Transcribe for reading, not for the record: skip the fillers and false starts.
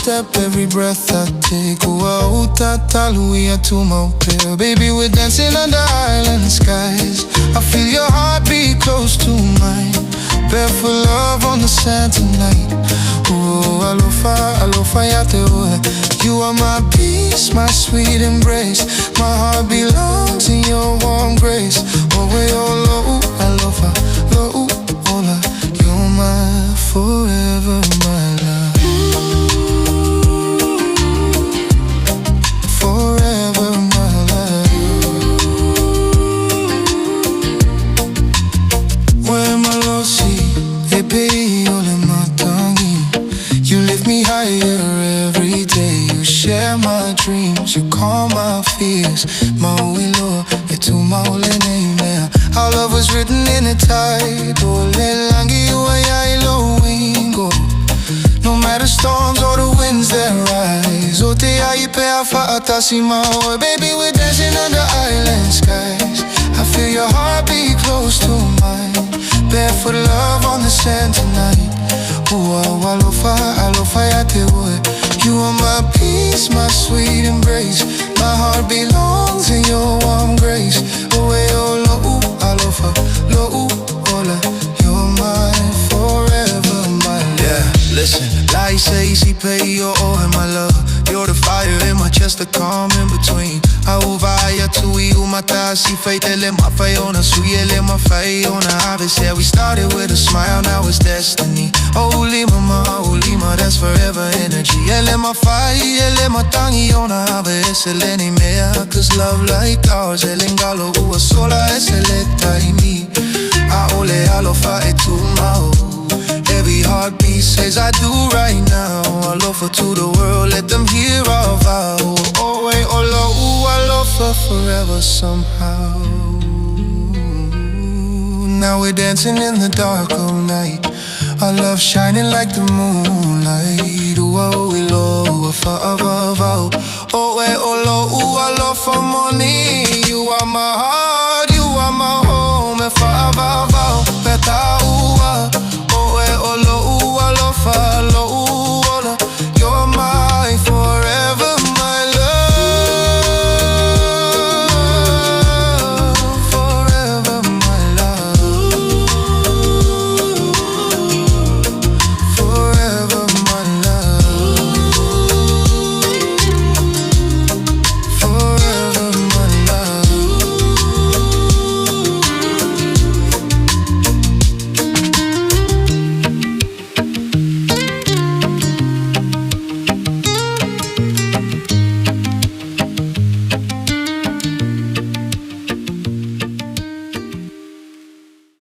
step, every breath I take. Uauta taluia to Maupea. Baby, we're dancing under island skies. I feel your heartbeat close to mine. Barefoot love on the sand tonight. Loʻu Alofa, alofa ya te ue. You are my peace, my sweet embrace. My heart belongs in your warm grace. Loʻu Alofa, loʻu ola. You're my forever, my love. Forever, my love. Where my losi, e pei ole matangi. You lift me higher every day. You share my dreams, you calm my fears. Mauilo, e tu maule neimea. Our love was written in a tide. Ole langi uayai lo wingo. No matter storms or the winds that rise. O te ai pea whaatasi maua. Baby, we're dancing under island skies. I feel your heartbeat close to mine. Barefoot love on the sand tonight. Loʻu Alofa, alofa ya te ue. You are my peace, my sweet embrace. My heart belongs in your warm grace. Loʻu Alofa, loʻu ola. You're mine forever, my love. Yeah, listen, like say si pei o ohe my love. You're the fire in my chest, the calm in between. Auvaya tui umata si fei te le mawhai ona sui e le mawhai ona ave. Said we started with a smile, now it's destiny. Oh lima, that's forever energy. E le mawhai, e le matangi ona ave. E se le ni mea, cause love like ours. E le ngalo ua sola, e se le taimi. A ole alofa e tu mau. Every heartbeat says I do right now. Alofa to the world, let them hear our vow. Oh wait, oh loʻu alofa forever somehow. Now we're dancing in the dark of night. Our love shining like the moonlight. Loʻu alofa above. Oh wait, oh loʻu alofa morning.